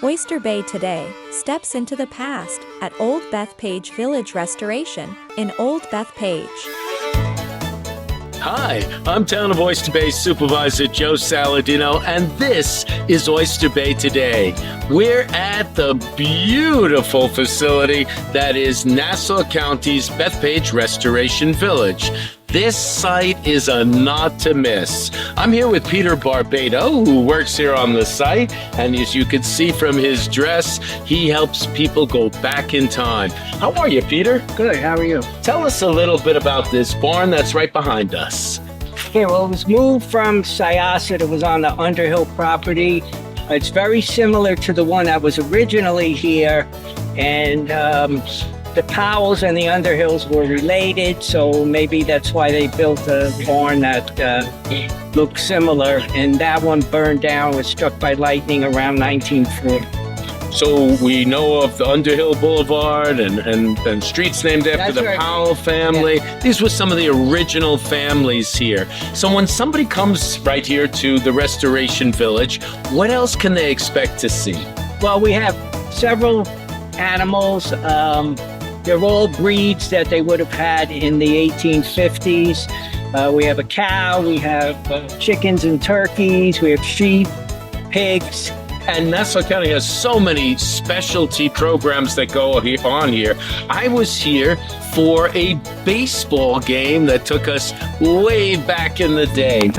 Oyster Bay today steps into the past at Old Bethpage Village Restoration in Old Bethpage. Hi, I'm Town of Oyster Bay Supervisor Joe Saladino, and this is Oyster Bay Today. We're at the beautiful facility that is Nassau County's Bethpage Restoration Village. This site is a not to miss. I'm here with Peter Barbado, who works here on the site, and as you can see from his dress, he helps people go back in time. How are you, Peter? Good, how are you? Tell us a little bit about this barn that's right behind us. Okay, well, it was moved from Syosset. It was on the Underhill property. It's very similar to the one that was originally here, and the Powells and the Underhills were related, so maybe that's why they built a barn that looked similar. And that one burned down, was struck by lightning around 1940. So we know of the Underhill Boulevard and streets named after the Powell family. Yeah. These were some of the original families here. So when somebody comes right here to the Restoration Village, what else can they expect to see? Well, we have several animals. They're all breeds that they would have had in the 1850s. We have a cow, we have chickens and turkeys, we have sheep, pigs. And Nassau County has so many specialty programs that go on here. I was here for a baseball game that took us way back in the day.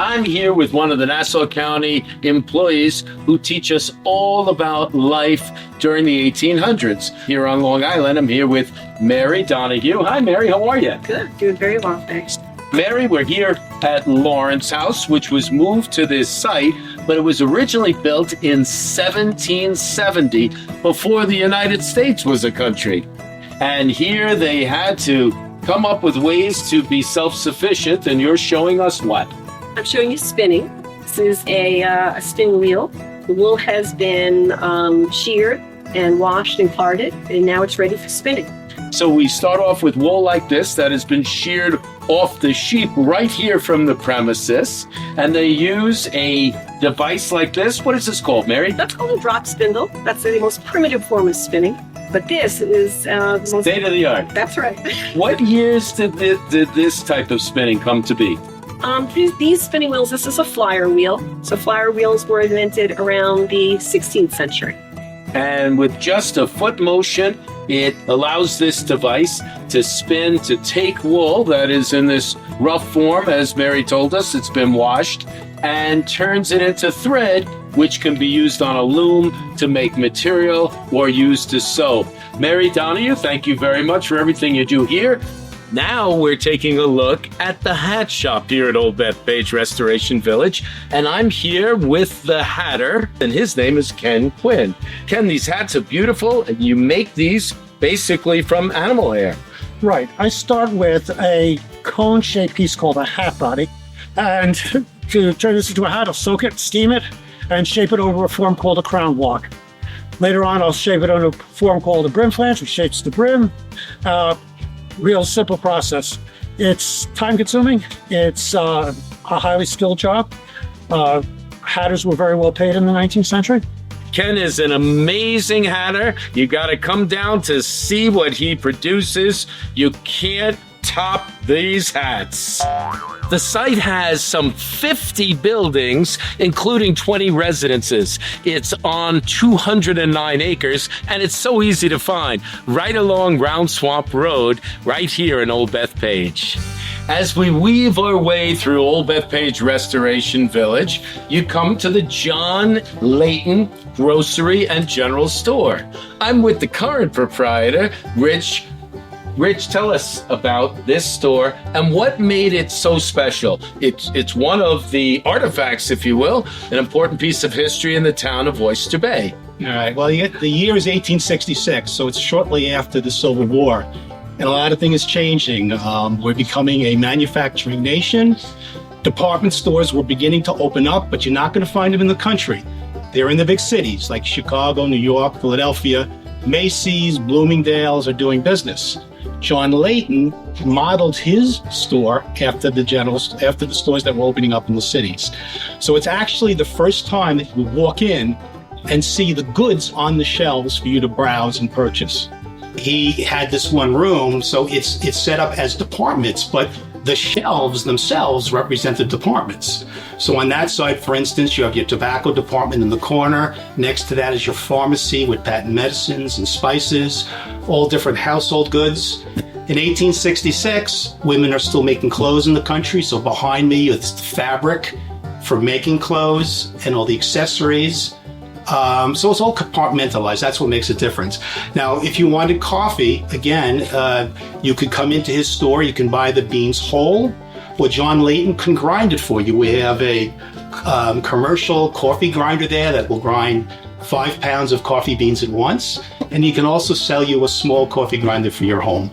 I'm here with one of the Nassau County employees who teach us all about life during the 1800s. Here on Long Island, I'm here with Mary Donahue. Hi, Mary. How are you? Good. Doing very well, thanks. Mary, we're here at Lawrence House, which was moved to this site, but it was originally built in 1770, before the United States was a country. And here they had to come up with ways to be self-sufficient, and you're showing us what? I'm showing you spinning. This is a spin wheel. The wool has been sheared and washed and carded, and now it's ready for spinning. So we start off with wool like this that has been sheared off the sheep right here from the premises, and they use a device like this. What is this called, Mary? That's called a drop spindle. That's the most primitive form of spinning, but this is the most state of the art. That's right. What years did this type of spinning come to be? These spinning wheels, this is a flyer wheel. So flyer wheels were invented around the 16th century. And with just a foot motion, it allows this device to spin, to take wool that is in this rough form, as Mary told us, it's been washed, and turns it into thread, which can be used on a loom to make material or used to sew. Mary Donahue, thank you very much for everything you do here. Now we're taking a look at the hat shop here at Old Bethpage Restoration Village, and I'm here with the hatter, and his name is Ken Quinn. Ken, these hats are beautiful, and you make these basically from animal hair. Right. I start with a cone-shaped piece called a hat body, and to turn this into a hat, I'll soak it, steam it, and shape it over a form called a crown walk. Later on, I'll shape it under a form called a brim flange, which shapes the brim. Real simple process. It's time consuming. It's a highly skilled job. Hatters were very well paid in the 19th century. Ken is an amazing hatter. You got to come down to see what he produces. You can't top these hats. The site has some 50 buildings, including 20 residences. It's on 209 acres, and it's so easy to find, right along Round Swamp Road, right here in Old Bethpage. As we weave our way through Old Bethpage Restoration Village, you come to the John Layton Grocery and General Store. I'm with the current proprietor, Rich. Rich, tell us about this store and what made it so special. It's one of the artifacts, if you will, an important piece of history in the town of Oyster Bay. All right. Well, the year is 1866, so it's shortly after the Civil War. And a lot of things changing. We're becoming a manufacturing nation. Department stores were beginning to open up, but you're not going to find them in the country. They're in the big cities like Chicago, New York, Philadelphia. Macy's, Bloomingdale's are doing business. John Layton modeled his store after the stores that were opening up in the cities. So it's actually the first time that you walk in and see the goods on the shelves for you to browse and purchase. He had this one room, so it's set up as departments, but the shelves themselves represent the departments. So on that side, for instance, you have your tobacco department in the corner. Next to that is your pharmacy with patent medicines and spices, all different household goods. In 1866, women are still making clothes in the country. So behind me is the fabric for making clothes and all the accessories. So it's all compartmentalized. That's what makes a difference. Now, if you wanted coffee, again, you could come into his store. You can buy the beans whole, or John Layton can grind it for you. We have a commercial coffee grinder there that will grind 5 pounds of coffee beans at once. And he can also sell you a small coffee grinder for your home.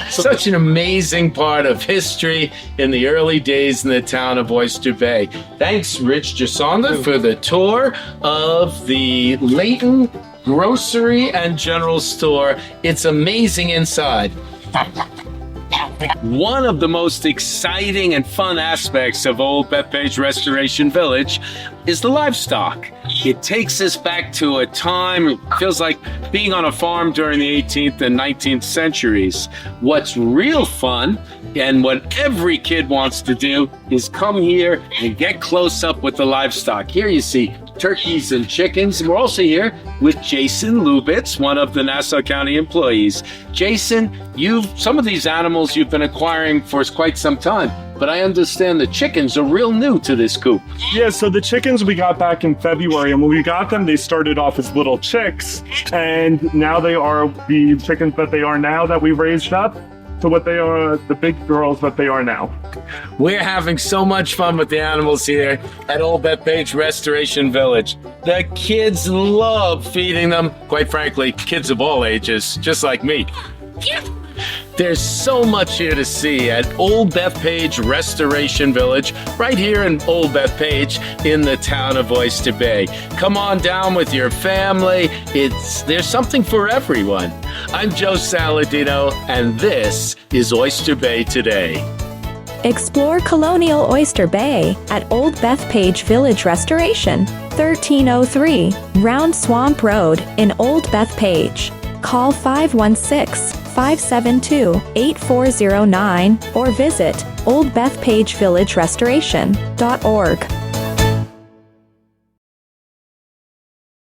Such an amazing part of history in the early days in the town of Oyster Bay. Thanks, Rich Jasonda, for the tour of the Layton Grocery and General Store. It's amazing inside. One of the most exciting and fun aspects of Old Bethpage Restoration Village is the livestock. It takes us back to a time, it feels like being on a farm during the 18th and 19th centuries. What's real fun, and what every kid wants to do, is come here and get close up with the livestock. Here you see turkeys and chickens. We're also here with Jason Lubitz, one of the Nassau County employees. Jason, some of these animals you've been acquiring for quite some time, but I understand the chickens are real new to this coop. Yeah, so the chickens we got back in February, and when we got them, they started off as little chicks, and now they are the chickens that they are now that we raised up to what they are, the big girls that they are now. We're having so much fun with the animals here at Old Bethpage Restoration Village. The kids love feeding them. Quite frankly, kids of all ages, just like me. There's so much here to see at Old Bethpage Restoration Village, right here in Old Bethpage in the town of Oyster Bay. Come on down with your family. There's something for everyone. I'm Joe Saladino, and this is Oyster Bay Today. Explore colonial Oyster Bay at Old Bethpage Village Restoration, 1303 Round Swamp Road in Old Bethpage. Call 516-572-8409 or visit oldbethpagevillagerestoration.org.